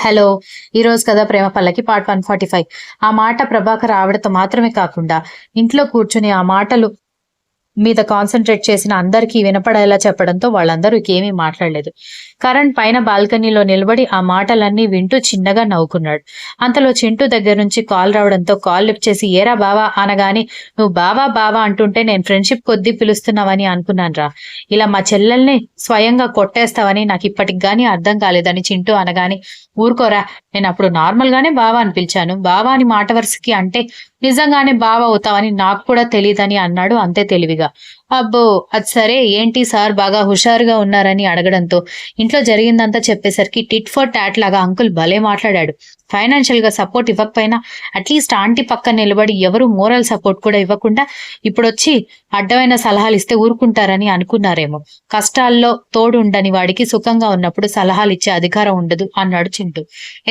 Hello! ఈరోజు కథ 'ప్రేమ పల్లకి' పార్ట్ 145. ఆ మాట ప్రభాకర్ ఆవిడతో మాత్రమే కాకుండా ఇంట్లో కూర్చుని ఆ మాటలు మీద కాన్సంట్రేట్ చేసిన అందరికీ వినపడేలా చెప్పడంతో వాళ్ళందరూ ఏమీ మాట్లాడలేదు. కరణ్ పైన బాల్కనీలో నిలబడి ఆ మాటలన్నీ వింటూ చిన్నగా నవ్వుకున్నాడు. అంతలో చింటూ దగ్గర నుంచి కాల్ రావడంతో కాల్ లిఫ్ట్ చేసి ఏరా బావా అనగానే నువ్వు బావా బావా అంటుంటే నేను ఫ్రెండ్షిప్ కొద్దీ పిలుస్తున్నావని అనుకున్నానురా. ఇలా మా చెల్లెల్ని స్వయంగా కొట్టేస్తావని నాకు ఇప్పటికి గానీ అర్థం కాలేదని చింటూ అనగానే ఊరుకోరా, నేను అప్పుడు నార్మల్ గానే బావా అని పిలిచాను. బావా అని మాట వరుసకి అంటే నిజంగానే బావ అవుతావని నాకు కూడా తెలీదని అన్నాడు అంతే తెలివిగా. అబ్బో అది సరే, ఏంటి సార్ బాగా హుషారుగా ఉన్నారని అడగడంతో ఇంట్లో జరిగిందంతా చెప్పేసరికి టిట్ ఫర్ టాట్ లాగా అంకుల్ భలే మాట్లాడాడు. ఫైనాన్షియల్ గా సపోర్ట్ ఇవ్వకపోయినా అట్లీస్ట్ ఆంటీ పక్కన నిలబడి ఎవరు మోరల్ సపోర్ట్ కూడా ఇవ్వకుండా ఇప్పుడొచ్చి అడ్డమైన సలహాలు ఇస్తే ఊరుకుంటారని అనుకున్నారేమో. కష్టాల్లో తోడు ఉండని వాడికి సుఖంగా ఉన్నప్పుడు సలహాలు ఇచ్చే అధికారం ఉండదు అన్నాడు చింటూ.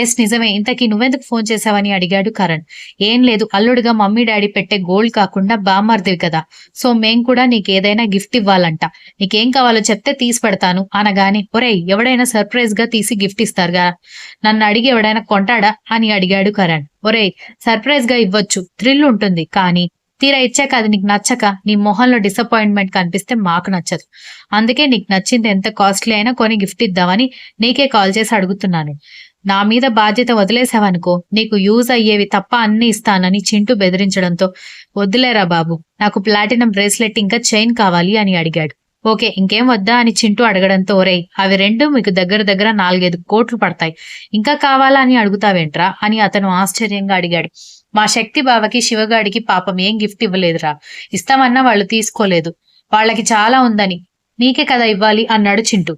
ఎస్ నిజమే, ఇంతకీ నువ్వెందుకు ఫోన్ చేశావని అడిగాడు కరణ్. ఏం లేదు, అల్లుడుగా మమ్మీ డాడీ పెట్టే గోల్డ్ కాకుండా బామ్మర్దివి కదా, సో మేం కూడా నీకేదైనా గిఫ్ట్ ఇవ్వాలంట. నీకేం కావాలో చెప్తే తీసి పెడతాను అనగానే ఒరేయ్ ఎవడైనా సర్ప్రైజ్ గా తీసి గిఫ్ట్ ఇస్తారుగా, నన్ను అడిగి ఎవడైనా కొంటాడా అని అడిగాడు కరణ్. ఒరేయ్ సర్ప్రైజ్ గా ఇవ్వచ్చు, థ్రిల్ ఉంటుంది, కానీ తీరా ఇచ్చాక అది నీకు నచ్చక నీ మొహంలో డిసప్పాయింట్మెంట్ కనిపిస్తే మాకు నచ్చదు. అందుకే నీకు నచ్చింది ఎంత కాస్ట్లీ అయినా కొని గిఫ్ట్ ఇద్దామని నీకే కాల్ చేసి అడుగుతున్నాను. నా మీద బాధ్యత వదిలేసావనుకో నీకు యూజ్ అయ్యేవి తప్ప అన్ని ఇస్తానని చింటూ బెదిరించడంతో వద్దులేరా బాబు, నాకు ప్లాటినం బ్రేస్లెట్ ఇంకా చైన్ కావాలి అని అడిగాడు. ఓకే ఇంకేం వద్దా అని చింటూ అడగడంతో ఒరేయ్ అవి రెండు మీకు దగ్గర దగ్గర 4-5 కోట్లు పడతాయి, ఇంకా కావాలా అని అడుగుతావేంట్రా అని అతను ఆశ్చర్యంగా అడిగాడు. మా శక్తి బావకి శివగాడికి పాపం ఏం గిఫ్ట్ ఇవ్వలేదురా, ఇస్తామన్నా వాళ్ళు తీసుకోలేదు, వాళ్ళకి చాలా ఉందని నీకే కదా ఇవ్వాలి అన్నాడు చింటూ.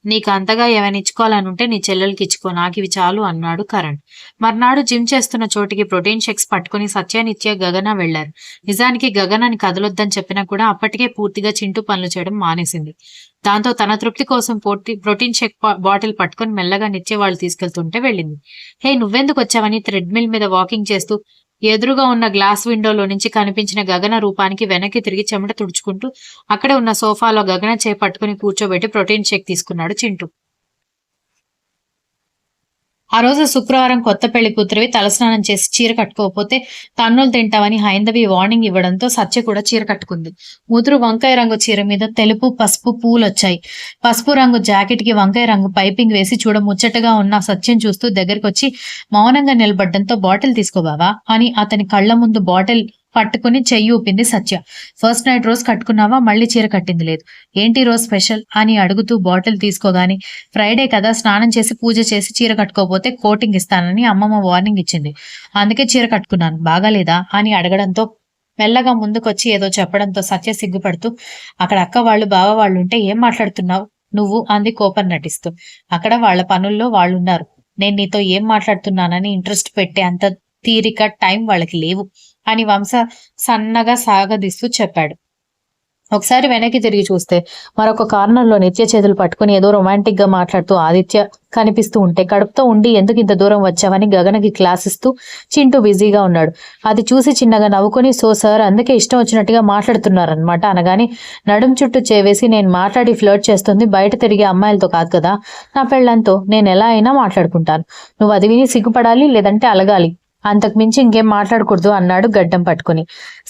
నీకు అంతగా ఏమైనా ఇచ్చుకోవాలనుంటే నీ చెల్లెలకి ఇచ్చుకో, నాకు ఇవి చాలు అన్నాడు కరణ్. మర్నాడు జిమ్ చేస్తున్న చోటికి ప్రోటీన్ షేక్స్ పట్టుకుని సత్యనిత్య గగన వెళ్లారు. నిజానికి గగనాన్ని కదలొద్దని చెప్పినా కూడా అప్పటికే పూర్తిగా చింటూ పనులు చేయడం మానేసింది. దాంతో తన తృప్తి కోసం ప్రోటీన్ షేక్ బాటిల్ పట్టుకుని మెల్లగా నిత్య వాళ్ళు తీసుకెళ్తుంటే వెళ్ళింది. హే నువ్వెందుకు వచ్చావని థ్రెడ్మిల్ మీద వాకింగ్ చేస్తూ ఎదురుగా ఉన్న గ్లాస్ విండోలో నుంచి కనిపించిన గగన రూపానికి వెనక్కి తిరిగి చెమట తుడుచుకుంటూ అక్కడే ఉన్న సోఫాలో గగన చేపట్టుకుని కూర్చోబెట్టి ప్రోటీన్ షేక్ తీసుకున్నాడు చింటూ. ఆ రోజు శుక్రవారం కొత్త పెళ్లి కూతురివి తలస్నానం చేసి చీర కట్టుకోకపోతే తన్నులు తింటావని హైందవి వార్నింగ్ ఇవ్వడంతో సత్య కూడా చీర కట్టుకుంది. ముదురు వంకాయ రంగు చీర మీద తెలుపు పసుపు పూలు వచ్చాయి. పసుపు రంగు జాకెట్ కి వంకాయ రంగు పైపింగ్ వేసి చూడ ముచ్చటగా ఉన్న సత్యం చూస్తూ దగ్గరికి వచ్చి మౌనంగా నిలబడ్డంతో బాటిల్ తీసుకోబావా అని అతని కళ్ల ముందు బాటిల్ పట్టుకుని చెయ్యి ఊపింది సత్య. ఫస్ట్ నైట్ రోజు కట్టుకున్నావా, మళ్ళీ చీర కట్టింది లేదు, ఏంటి రోజు స్పెషల్ అని అడుగుతూ బాటిల్ తీసుకోగాని ఫ్రైడే కదా, స్నానం చేసి పూజ చేసి చీర కట్టుకోపోతే కోటింగ్ ఇస్తానని అమ్మమ్మ వార్నింగ్ ఇచ్చింది, అందుకే చీర కట్టుకున్నాను, బాగాలేదా అని అడగడంతో మెల్లగా ముందుకొచ్చి ఏదో చెప్పడంతో సత్య సిగ్గుపడుతూ అక్కడ అక్క వాళ్ళు బావ వాళ్ళు ఉంటే ఏం మాట్లాడుతున్నావు నువ్వు అంది కోపం నటిస్తూ. అక్కడ వాళ్ళ పనుల్లో వాళ్ళున్నారు, నేను నీతో ఏం మాట్లాడుతున్నానని ఇంట్రెస్ట్ పెట్టే అంత తీరిక టైం వాళ్ళకి లేవు అని వంశ సన్నగా సాగదీస్తూ చెప్పాడు. ఒకసారి వెనక్కి తిరిగి చూస్తే మరొక కార్నర్ లో నిత్య చేతులు పట్టుకుని ఏదో రొమాంటిక్ గా మాట్లాడుతూ ఆదిత్య కనిపిస్తూ ఉంటే కడుపుతో ఉండి ఎందుకు ఇంత దూరం వచ్చావని గగనకి క్లాస్ ఇస్తూ చింటూ బిజీగా ఉన్నాడు. అది చూసి చిన్నగా నవ్వుకొని సో సార్ అందుకే ఇష్టం వచ్చినట్టుగా మాట్లాడుతున్నారనమాట అనగాని నడుం చుట్టూ చేవేసి నేను మాట్లాడి ఫ్లర్ట్ చేస్తుంది బయట తిరిగే అమ్మాయిలతో కాదు కదా, నా పెళ్ళంతో నేను ఎలా అయినా మాట్లాడుకుంటాను, నువ్వు అది విని సిగ్గుపడాలి లేదంటే అలగాలి, అంతకు మించి ఇంకేం మాట్లాడకూడదు అన్నాడు గడ్డం పట్టుకుని.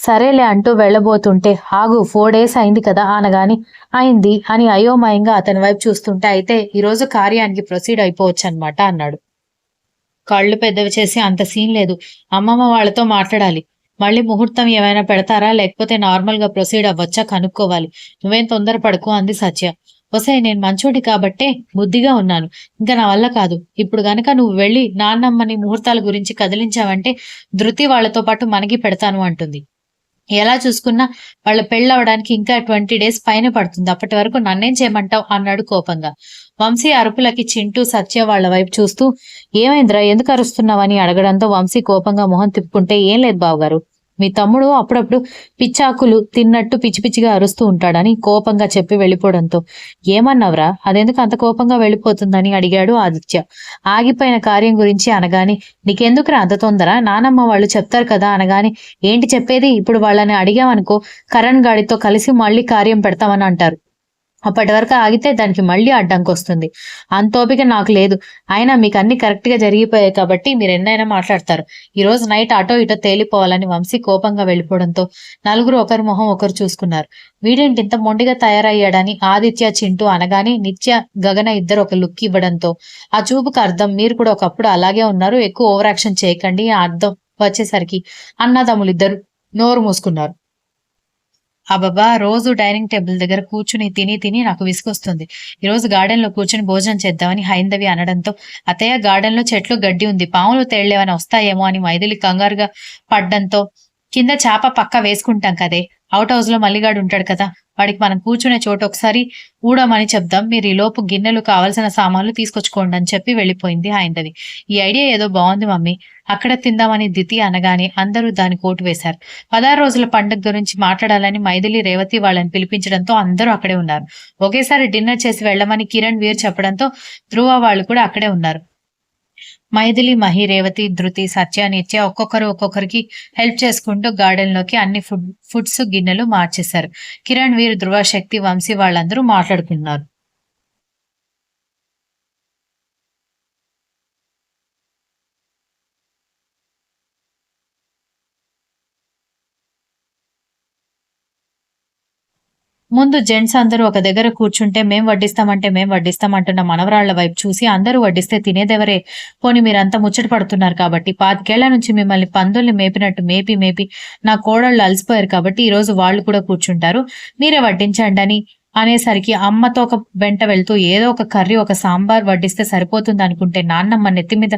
సరేలే అంటూ వెళ్లబోతుంటే ఆగు 4 days అయింది కదా అనగాని అయింది అని అయోమయంగా అతని వైపు చూస్తుంటే అయితే ఈరోజు కార్యానికి ప్రొసీడ్ అయిపోవచ్చు అనమాట అన్నాడు. కళ్ళు పెద్దవి చేసి అంత సీన్ లేదు, అమ్మమ్మ వాళ్ళతో మాట్లాడాలి, మళ్ళీ ముహూర్తం ఏమైనా పెడతారా లేకపోతే నార్మల్ గా ప్రొసీడ్ అవ్వచ్చా కనుక్కోవాలి, నువ్వేం తొందరపడకు అంది సత్య. వసే నేను మంచోడి కాబట్టే బుద్ధిగా ఉన్నాను, ఇంకా నా వల్ల కాదు, ఇప్పుడు గనక నువ్వు వెళ్ళి నాన్నమ్మని ముహూర్తాల గురించి కదిలించావంటే ధృతి వాళ్లతో పాటు మనకి పెడతాను అంటుంది, ఎలా చూసుకున్నా వాళ్ళ పెళ్ళవడానికి ఇంకా 20 days పైన పడుతుంది, అప్పటి వరకు నన్నేం చేయమంటావు అన్నాడు కోపంగా. వంశీ అరుపులకి చింటూ సత్య వాళ్ల వైపు చూస్తూ ఏమైందిరా ఎందుకు అరుస్తున్నావని అడగడంతో వంశీ కోపంగా మొహం తిప్పుకుంటే ఏం లేదు బావగారు, మీ తమ్ముడు అప్పుడప్పుడు పిచ్చాకులు తిన్నట్టు పిచ్చి పిచ్చిగా అరుస్తూ ఉంటాడని కోపంగా చెప్పి వెళ్ళిపోవడంతో ఏమన్నావురా, అదెందుకు అంత కోపంగా వెళ్ళిపోతుందని అడిగాడు ఆదిత్య. ఆగిపోయిన కార్యం గురించి అనగాని నీకెందుకురా అంత తొందర, నానమ్మ వాళ్ళు చెప్తారు కదా అనగాని ఏంటి చెప్పేది, ఇప్పుడు వాళ్ళని అడిగామనుకో కరణ్ గాడితో కలిసి మళ్ళీ కార్యం పెడతామని అంటారు, అప్పటి వరకు ఆగితే దానికి మళ్ళీ అడ్డంకొస్తుంది. అంత ఓపిక నాకు లేదు. అయినా మీకు అన్ని కరెక్ట్‌గా జరిగిపోయాయి కాబట్టి మీరెన్నైనా మాట్లాడతారు. ఈరోజు నైట్ అటో ఇటో తేలిపోవాలని వంశీ కోపంగా వెళ్ళిపోవడంతో నలుగురు ఒకరి మొహం ఒకరు చూసుకున్నారు. వీడేంటి ఇంత మొండిగా తయారయ్యాడని ఆదిత్య, చింటూ అనగానే నిత్య, గగన ఇద్దరు ఒక లుక్ ఇవ్వడంతో ఆ చూపుకు అర్థం మీరు కూడా ఒకప్పుడు అలాగే ఉన్నారు. ఎక్కువ ఓవర్ యాక్షన్ చేయకండి. ఆ అర్థం వచ్చేసరికి అన్నదమ్ములిద్దరు నోరు మూసుకున్నారు. అబ్బబ్బా! రోజు డైనింగ్ టేబుల్ దగ్గర కూర్చుని తిని నాకు విసుగొస్తుంది. ఈరోజు గార్డెన్‌లో కూర్చొని భోజనం చేద్దామని హైందవి అనడంతో, అత్తయ్య గార్డెన్‌లో చెట్లు, గడ్డి ఉంది. పాములు, తేళ్లేమైనా వస్తాయేమో అని మైథిలి కంగారుగా పడ్డంతో, కింద చాప పక్కా వేసుకుంటాం కదే! ఔట్ హౌస్‌లో మల్లిగాడు ఉంటాడు కదా! వాడికి మనం కూర్చునే చోటు ఒకసారి ఊడమని చెప్దాం. మీరు ఈలోపు గిన్నెలు, కావాల్సిన సామాన్లు తీసుకొచ్చుకోండి అని చెప్పి వెళ్ళిపోయింది హైందవి. ఈ ఐడియా ఏదో బావుంది మమ్మీ. అక్కడ తిందామని దితి అనగానే అందరూ దాని కోటు వేశారు. 16 రోజుల పండుగ గురించి మాట్లాడాలని మైథిలి, రేవతి వాళ్ళని పిలిపించడంతో అందరూ అక్కడే ఉన్నారు. ఒకేసారి డిన్నర్ చేసి వెళ్ళమని కిరణ్, వీర్ చెప్పడంతో ధ్రువ వాళ్ళు కూడా అక్కడే ఉన్నారు. మైథిలి, మహి, రేవతి, ధృతి, సత్య, నిత్య ఒక్కొక్కరికి హెల్ప్ చేసుకుంటూ గార్డెన్ లోకి అన్ని ఫుడ్స్ గిన్నెలు మార్చేశారు. కిరణ్, వీర్, ధ్రువ, శక్తి, వంశీ వాళ్ళందరూ మాట్లాడుకున్నారు. ముందు జెంట్స్ అందరూ ఒక దగ్గర కూర్చుంటే మేం వడ్డిస్తామంటున్న మనవరాళ్ల వైపు చూసి అందరూ వడ్డిస్తే తినేదెవరే? పోనీ మీరంతా ముచ్చట పడుతున్నారు కాబట్టి 25 నుంచి మిమ్మల్ని పందుల్ని మేపినట్టు మేపి నా కోడళ్ళు అలసిపోయారు కాబట్టి ఈరోజు వాళ్ళు కూడా కూర్చుంటారు. మీరే వడ్డించండి అని అనేసరికి అమ్మతో ఒక వెంట వెళ్తూ ఏదో ఒక కర్రీ, ఒక సాంబార్ వడ్డిస్తే సరిపోతుంది అనుకుంటే నాన్నమ్మ నెత్తి మీద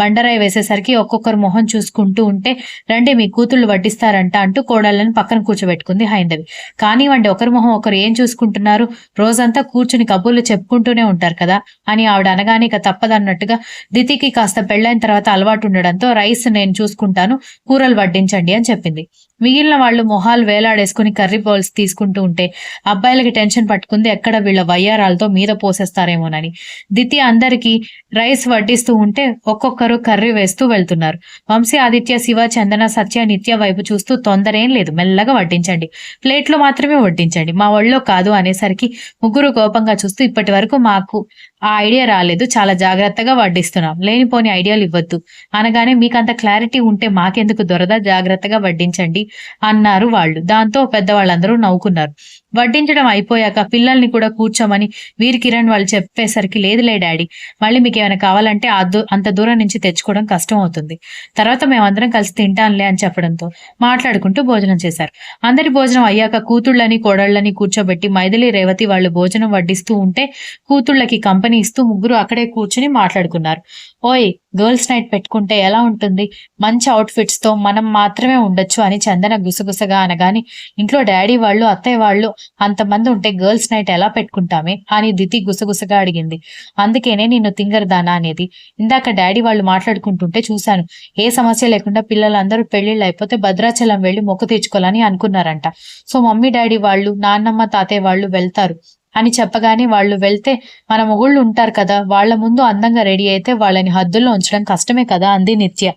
బండరాయి వేసేసరికి ఒక్కొక్కరు మొహం చూసుకుంటూ ఉంటే రండి మీ కూతుళ్ళు వడ్డిస్తారంట అంటూ కోడళ్ళని పక్కన కూర్చోబెట్టుకుంది హైందవి. కానివ్వండి, ఒకరి మొహం ఒకరు ఏం చూసుకుంటున్నారు? రోజంతా కూర్చుని కబుర్లు చెప్పుకుంటూనే ఉంటారు కదా అని ఆవిడ అనగానే ఇక తప్పదన్నట్టుగా దితికి కాస్త పెళ్ళైన తర్వాత అలవాటు ఉండడంతో రైస్ నేను చూసుకుంటాను, కూరలు వడ్డించండి అని చెప్పింది. మిగిలిన వాళ్ళు మొహాలు వేలాడేసుకుని కర్రీ బౌల్స్ తీసుకుంటూ ఉంటే అబ్బాయిలకి టెన్షన్ పట్టుకుంది ఎక్కడ వీళ్ళ వయ్యారాలతో మీద పోసేస్తారేమోనని. దితి అందరికీ రైస్ వడ్డిస్తూ ఉంటే ఒక్కొక్కరు కర్రీ వేస్తూ వెళ్తున్నారు. వంశీ, ఆదిత్య, శివ, చందన, సత్య, నిత్య వైపు చూస్తూ తొందరేం లేదు, మెల్లగా వడ్డించండి, ప్లేట్లో మాత్రమే వడ్డించండి, మా ఒళ్ళో కాదు అనేసరికి ముగ్గురు కోపంగా చూస్తూ ఇప్పటి వరకు మాకు ఆ ఐడియా రాలేదు, చాలా జాగ్రత్తగా వడ్డిస్తున్నాం, లేనిపోని ఐడియాలు ఇవ్వద్దు అనగానే మీకంత క్లారిటీ ఉంటే మాకెందుకు దొరద, జాగ్రత్తగా వడ్డించండి అన్నారు వాళ్ళు. దాంతో పెద్దవాళ్ళందరూ నవ్వుకున్నారు. వడ్డించడం అయిపోయాక పిల్లల్ని కూడా కూర్చోమని వీర్, కిరణ్ వాళ్ళు చెప్పేసరికి లేదులే డాడీ, మళ్ళీ మీకు ఏమైనా కావాలంటే అంత దూరం నుంచి తెచ్చుకోవడం కష్టం అవుతుంది, తర్వాత మేమందరం కలిసి తింటాంలే అని చెప్పడంతో మాట్లాడుకుంటూ భోజనం చేశారు. అందరి భోజనం అయ్యాక కూతుళ్ళని, కోడళ్ళని కూర్చోబెట్టి మైథిలి, రేవతి వాళ్ళు భోజనం వడ్డిస్తూ ఉంటే కూతుళ్ళకి కంపెనీ ఇస్తూ ముగ్గురు అక్కడే కూర్చుని మాట్లాడుకున్నారు. ఓయ్, గర్ల్స్ నైట్ పెట్టుకుంటే ఎలా ఉంటుంది? మంచి అవుట్ఫిట్స్ తో మనం మాత్రమే ఉండొచ్చు అని చందన గుసగుసగా అనగాని, ఇంట్లో డాడీ వాళ్ళు, అత్తయ్య వాళ్ళు అంతమంది ఉంటే గర్ల్స్ నైట్ ఎలా పెట్టుకుంటామే అని దితి గుసగుసగా అడిగింది. అందుకేనే నిన్ను తింగరదానా అనేది. ఇందాక డాడీ వాళ్ళు మాట్లాడుకుంటుంటే చూశాను. ఏ సమస్య లేకుండా పిల్లలందరూ పెళ్లిళ్ళు అయిపోతే భద్రాచలం వెళ్లి మొక్కు తీర్చుకోవాలని అనుకున్నారంట. సో మమ్మీ డాడీ వాళ్ళు, నాన్నమ్మ, తాతయ్య వాళ్ళు వెళ్తారు అని చెప్పగానే వాళ్ళు వెళ్తే మన మొగుళ్ళు ఉంటారు కదా, వాళ్ళ ముందు అందంగా రెడీ అయితే వాళ్ళని హద్దుల్లో ఉంచడం కష్టమే కదా అంది నిత్య.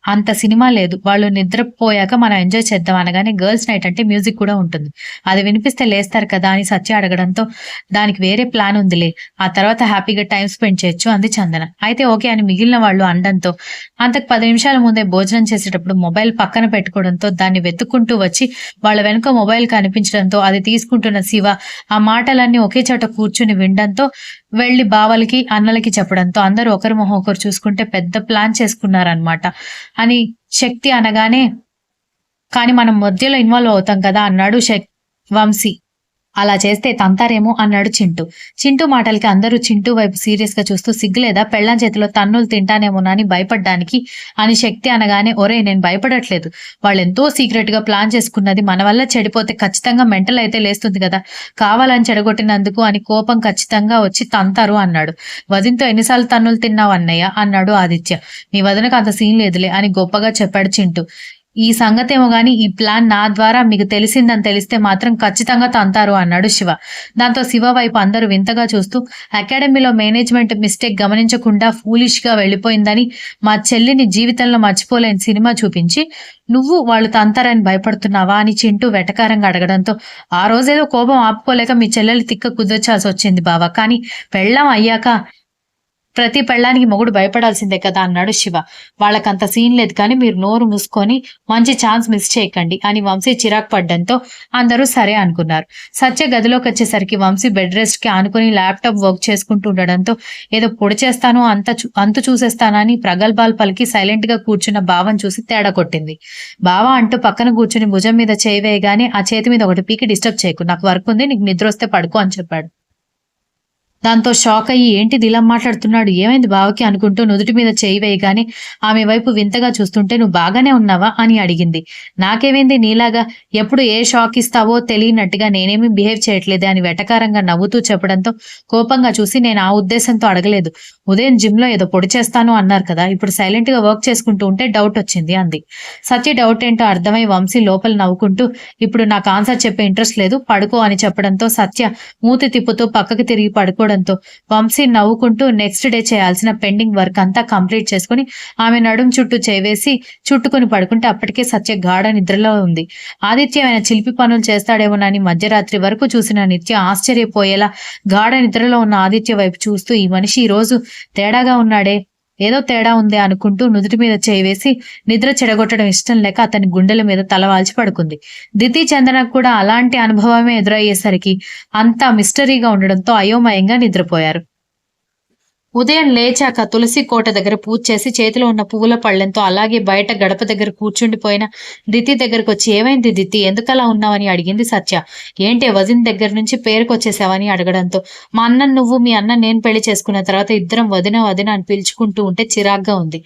అంత సినిమా లేదు, వాళ్ళు నిద్రపోయాక మనం ఎంజాయ్ చేద్దాం అనగానే గర్ల్స్ నైట్ అంటే మ్యూజిక్ కూడా ఉంటుంది, అది వినిపిస్తే లేస్తారు కదా అని సత్య అడగడంతో దానికి వేరే ప్లాన్ ఉందిలే, ఆ తర్వాత హ్యాపీగా టైం స్పెండ్ చేయొచ్చు అంది చందన. అయితే ఓకే అని మిగిలిన వాళ్ళు అనడంతో అంతకు 10 నిమిషాల ముందే భోజనం చేసేటప్పుడు మొబైల్ పక్కన పెట్టుకోవడంతో దాన్ని వెతుక్కుంటూ వచ్చి వాళ్ళ వెనుక మొబైల్ కనిపించడంతో అది తీసుకుంటున్న శివ ఆ మాటలన్నీ ఒకే చోట కూర్చుని వినడంతో వెళ్లి బావలకి, అన్నలకి చెప్పడంతో అందరూ ఒకరి మొహం ఒకరు చూసుకుంటే పెద్ద ప్లాన్ చేసుకున్నారనమాట అని శక్తి అనగానే, కానీ మనం మధ్యలో ఇన్వాల్వ్ అవుతాం కదా అన్నాడు వంశీ. అలా చేస్తే తంతారేమో అన్నాడు చింటూ. చింటూ మాటలకి అందరూ చింటూ వైపు సీరియస్ గా చూస్తూ సిగ్గులేదా పెళ్ళాం చేతిలో తన్నులు తింటానేమోనని భయపడ్డానికి అని శక్తి అనగానే, ఒరే నేను భయపడట్లేదు, వాళ్ళు ఎంతో సీక్రెట్ గా ప్లాన్ చేసుకున్నది మన వల్ల చెడిపోతే ఖచ్చితంగా మెంటల్ అయితే లేస్తుంది కదా, కావాలని చెడగొట్టినందుకు అని కోపం ఖచ్చితంగా వచ్చి తంతారు అన్నాడు. వదినతో ఎన్నిసార్లు తన్నులు తిన్నావు అన్నయ్య అన్నాడు ఆదిత్య. నీ వదినకు అంత సీన్ లేదులే అని గొప్పగా చెప్పాడు చింటూ. ఈ సంగతేమో గాని ఈ ప్లాన్ నా ద్వారా మీకు తెలిసిందని తెలిస్తే మాత్రం ఖచ్చితంగా తంతారు అన్నాడు శివ. దాంతో శివ వైపు అందరూ వింతగా చూస్తూ అకాడమీలో మేనేజ్మెంట్ మిస్టేక్ గమనించకుండా ఫూలిష్ గా వెళ్ళిపోయిందని మా చెల్లిని జీవితంలో మర్చిపోలేని సినిమా చూపించి నువ్వు వాళ్ళు తంతారని భయపడుతున్నావా అని చింటూ వెటకారంగా అడగడంతో ఆ రోజేదో కోపం ఆపుకోలేక మీ చెల్లెలు తిక్క కుదర్చాల్సి వచ్చింది బావా, కానీ పెళ్ళాం అయ్యాక ప్రతి పెళ్ళానికి మొగుడు భయపడాల్సిందే కదా అన్నాడు శివ. వాళ్ళకంత సీన్ లేదు కానీ మీరు నోరు మూసుకొని మంచి ఛాన్స్ మిస్ చేయకండి అని వంశీ చిరాకు పడ్డంతో అందరూ సరే అనుకున్నారు. సత్య గదిలోకి వచ్చేసరికి వంశీ బెడ్ రెస్ట్ కి ఆనుకుని ల్యాప్టాప్ వర్క్ చేసుకుంటూ ఉండడంతో ఏదో పొడి చేస్తాను అంతు చూసేస్తానని ప్రగల్భాలు పలికి సైలెంట్ గా కూర్చున్న బావని చూసి తేడా కొట్టింది. బావ అంటూ పక్కన కూర్చుని భుజం మీద చేయి వేయగానే ఆ చేతి మీద ఒకటి పీకి డిస్టర్బ్ చేయకు, నాకు వర్క్ ఉంది, నీకు నిద్ర వస్తే పడుకో అని చెప్పాడు. దాంతో షాక్ అయ్యి ఏంటిది ఇలా మాట్లాడుతున్నాడు, ఏమైంది బావకి అనుకుంటూ నుదుటి మీద చేయి వేయగానే ఆమె వైపు వింతగా చూస్తుంటే నువ్వు బాగానే ఉన్నావా అని అడిగింది. నాకేమైంది, నీలాగా ఎప్పుడు ఏ షాక్ ఇస్తావో తెలియనట్టుగా నేనేమీ బిహేవ్ చేయట్లేదే అని వెటకారంగా నవ్వుతూ చెప్పడంతో కోపంగా చూసి నేను ఆ ఉద్దేశంతో అడగలేదు, ఉదయం జిమ్ లో ఏదో పొడి చేస్తాను అన్నారు కదా, ఇప్పుడు సైలెంట్ గా వర్క్ చేసుకుంటూ ఉంటే డౌట్ వచ్చింది అంది. సత్య డౌట్ ఏంటో అర్థమై వంశీ లోపల నవ్వుకుంటూ ఇప్పుడు నాకు ఆన్సర్ చెప్పే ఇంట్రెస్ట్ లేదు, పడుకో అని చెప్పడంతో సత్య మూతి తిప్పుతూ పక్కకి తిరిగి పడుకోవడంతో వంశీ నవ్వుకుంటూ నెక్స్ట్ డే చేయాల్సిన పెండింగ్ వర్క్ అంతా కంప్లీట్ చేసుకుని ఆమె నడుం చుట్టూ చేవేసి చుట్టుకుని పడుకుంటే అప్పటికే సత్య గాఢ నిద్రలో ఉంది. ఆదిత్య ఆయన చిలిపి పనులు చేస్తాడేమోనని మధ్యరాత్రి వరకు చూసిన నిత్య ఆశ్చర్యపోయేలా గాఢ నిద్రలో ఉన్న ఆదిత్య వైపు చూస్తూ ఈ మనిషి ఈ రోజు తేడాగా ఉన్నాడే, ఏదో తేడా ఉంది అనుకుంటూ నుదుటి మీద చేయి వేసి నిద్ర చెడగొట్టడం ఇష్టం లేక అతని గుండెల మీద తలవాల్చి పడుకుంది. దితి చందనకు కూడా అలాంటి అనుభవమే ఎదురయ్యేసరికి అంతా మిస్టరీగా ఉండడంతో అయోమయంగా నిద్రపోయారు. ఉదయం లేచాక తులసి కోట దగ్గర పూజ చేసి చేతిలో ఉన్న పువ్వుల పళ్ళెంతో అలాగే బయట గడప దగ్గర కూర్చుండిపోయిన దితి దగ్గరకు వచ్చి ఏమైంది దితి, ఎందుకలా ఉన్నావని అడిగింది సత్య. ఏంటి వదిన దగ్గర నుంచి పేరుకొచ్చేసావని అడగడంతో మా అన్న నువ్వు మీ అన్న నేను పెళ్లి చేసుకున్న తర్వాత ఇద్దరం వదిన వదిన అని పిలుచుకుంటూ ఉంటే చిరాగ్గా ఉంది,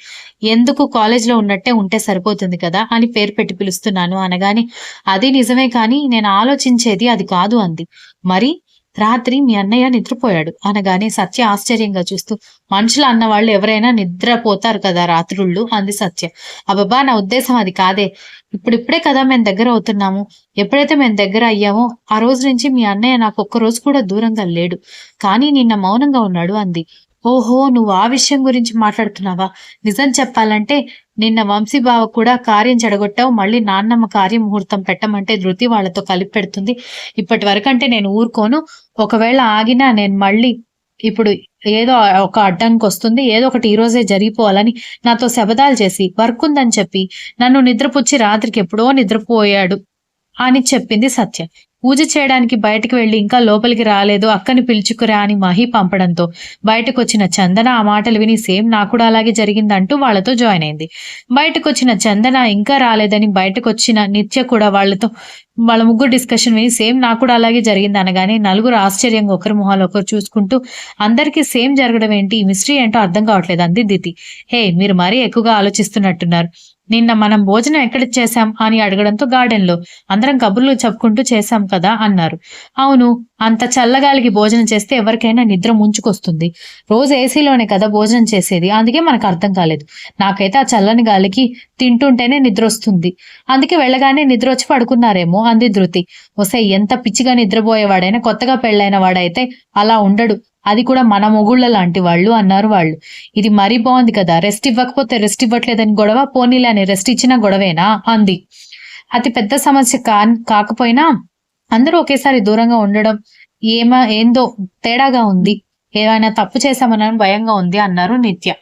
ఎందుకు కాలేజ్లో ఉన్నట్టే ఉంటే సరిపోతుంది కదా అని పేరు పెట్టి పిలుస్తున్నాను అనగాని అది నిజమే కానీ నేను ఆలోచించేది అది కాదు అంది. మరి రాత్రి మీ అన్నయ్య నిద్రపోయాడు అనగానే సత్య ఆశ్చర్యంగా చూస్తూ మనుషులు అన్నవాళ్ళు ఎవరైనా నిద్రపోతారు కదా రాత్రుళ్ళు అంది సత్య. అబ్బబ్బా నా ఉద్దేశం అది కాదే, ఇప్పుడిప్పుడే కదా మేము దగ్గర అవుతున్నాము, ఎప్పుడైతే మేము దగ్గర అయ్యామో ఆ రోజు నుంచి మీ అన్నయ్య నాకు ఒక్క రోజు కూడా దూరంగా లేడు, కానీ నిన్న మౌనంగా ఉన్నాడు అంది. ఓహో నువ్వు ఆ విషయం గురించి మాట్లాడుతున్నావా, నిజం చెప్పాలంటే నిన్న వంశీబావ కూడా కార్యం చెడగొట్టావు, మళ్ళీ నాన్నమ్మ కార్య ముహూర్తం పెట్టమంటే ధృతి వాళ్లతో కలిపి పెడుతుంది, ఇప్పటి వరకంటే నేను ఊరుకోను, ఒకవేళ ఆగినా నేను మళ్ళీ ఇప్పుడు ఏదో ఒక అడ్డంకి వస్తుంది, ఏదో ఒకటి ఈ రోజే జరిగిపోవాలని నాతో శబదాలు చేసి వర్క్ ఉందని చెప్పి నన్ను నిద్రపుచ్చి రాత్రికి ఎప్పుడో నిద్రపోయాడు అని చెప్పింది సత్య. పూజ చేయడానికి బయటకు వెళ్లి ఇంకా లోపలికి రాలేదు, అక్కని పిలుచుకురా అని మహి పంపడంతో బయటకు వచ్చిన చందన ఆ మాటలు విని సేమ్ నాకు కూడా అలాగే జరిగిందంటూ వాళ్లతో జాయిన్ అయింది. బయటకు వచ్చిన చందన ఇంకా రాలేదని బయటకు వచ్చిన నిత్య కూడా వాళ్ళ ముగ్గురు డిస్కషన్ విని సేమ్ నాకు కూడా అలాగే జరిగింది అనగానే నలుగురు ఆశ్చర్యంగా ఒకరి మొహాలు ఒకరు చూసుకుంటూ అందరికీ సేమ్ జరగడం ఏంటి, ఈ మిస్టరీ ఏంటో అర్థం కావట్లేదు అంది దితి. హే మీరు మరీ ఎక్కువగా ఆలోచిస్తున్నట్టున్నారు, నిన్న మనం భోజనం ఎక్కడ చేశాం అని అడగడంతో గార్డెన్ లో అందరం కబుర్లు చెప్పుకుంటూ చేశాం కదా అన్నారు. అవును, అంత చల్లగాలికి భోజనం చేస్తే ఎవరికైనా నిద్ర ముంచుకొస్తుంది, రోజు ఏసీలోనే కదా భోజనం చేసేది, అందుకే మనకు అర్థం కాలేదు, నాకైతే ఆ చల్లని గాలికి తింటుంటేనే నిద్ర వస్తుంది, అందుకే వెళ్ళగానే నిద్ర వచ్చి పడుకున్నారేమో అంది ధృతి. ఒసే ఎంత పిచ్చిగా నిద్రపోయేవాడైనా కొత్తగా పెళ్ళైన వాడైతే అలా ఉండడు, అది కూడా మన మొగుళ్ళ లాంటి వాళ్ళు అన్నారు వాళ్ళు. ఇది మరీ బాగుంది కదా, రెస్ట్ ఇవ్వకపోతే రెస్ట్ ఇవ్వట్లేదని గొడవ, పోనీలే అని రెస్ట్ ఇచ్చినా గొడవేనా అంది. అతి పెద్ద సమస్య కాకపోయినా అందరూ ఒకేసారి దూరంగా ఉండడం ఏందో తేడాగా ఉంది, ఏమైనా తప్పు చేశామని భయంగా ఉంది అన్నారు నిత్య.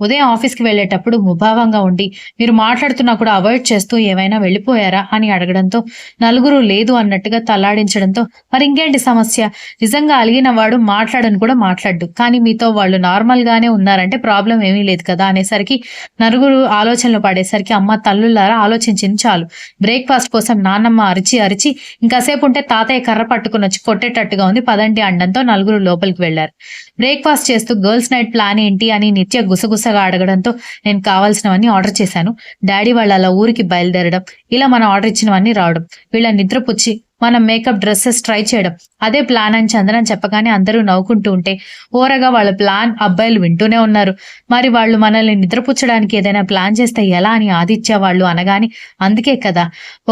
ఉదయం ఆఫీస్కి వెళ్లేటప్పుడు ముభావంగా ఉండి మీరు మాట్లాడుతున్నా కూడా అవాయిడ్ చేస్తూ ఏమైనా వెళ్ళిపోయారా అని అడగడంతో నలుగురు లేదు అన్నట్టుగా తల్లాడించడంతో మరి ఇంకేంటి సమస్య, నిజంగా అలిగిన వాడు మాట్లాడని కూడా మాట్లాడు, కానీ మీతో వాళ్ళు నార్మల్ గానే ఉన్నారంటే ప్రాబ్లం ఏమీ లేదు కదా అనేసరికి నలుగురు ఆలోచనలు పడేసరికి అమ్మ తల్లులారా ఆలోచించింది చాలు, బ్రేక్ఫాస్ట్ కోసం నాన్నమ్మ అరిచి అరిచి ఇంకాసేపు ఉంటే తాతయ్య కర్ర పట్టుకుని వచ్చి కొట్టేటట్టుగా ఉంది, పదండి అండంతో నలుగురు లోపలికి వెళ్లారు. బ్రేక్ఫాస్ట్ చేస్తూ గర్ల్స్ నైట్ ప్లాన్ ఏంటి అని నిత్య గుసగుసగా అడగడంతో నేను కావాల్సినవన్నీ ఆర్డర్ చేశాను, డాడీ వాళ్ళు అలా ఊరికి బయలుదేరడం, ఇలా మనం ఆర్డర్ ఇచ్చినవన్నీ రావడం, వీళ్ళ నిద్రపుచ్చి మనం మేకప్ డ్రెస్సెస్ ట్రై చేయడం అదే ప్లాన్ అని చందన చెప్పగానే అందరూ నవ్వుకుంటూ ఉంటే ఓరగా వాళ్ళ ప్లాన్ అబ్బాయిలు వింటూనే ఉన్నారు. మరి వాళ్ళు మనల్ని నిద్రపుచ్చడానికి ఏదైనా ప్లాన్ చేస్తే ఎలా అని ఆదిత్య వాళ్ళు అనగానే అందుకే కదా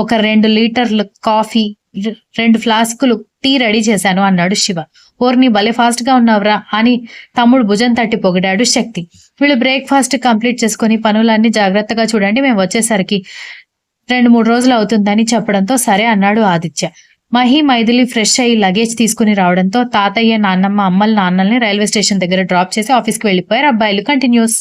ఒక 2 లీటర్లు కాఫీ 2 ఫ్లాస్కులు టీ రెడీ చేశాను అన్నాడు శివ. ఓర్ని భలే ఫాస్ట్ గా ఉన్నావురా అని తమ్ముడు భుజం తట్టి పొగిడాడు శక్తి. వీళ్ళు బ్రేక్ఫాస్ట్ కంప్లీట్ చేసుకుని పనులన్నీ జాగ్రత్తగా చూడండి, మేము వచ్చేసరికి 2-3 రోజులు అవుతుందని చెప్పడంతో సరే అన్నాడు ఆదిత్య. మహి మైథిలి ఫ్రెష్ అయ్యి లగేజ్ తీసుకుని రావడంతో తాతయ్య నాన్నమ్మ అమ్మల నాన్నల్ని రైల్వే స్టేషన్ దగ్గర డ్రాప్ చేసి ఆఫీస్కి వెళ్లిపోయారు. అబ్బాయిలు కంటిన్యూస్.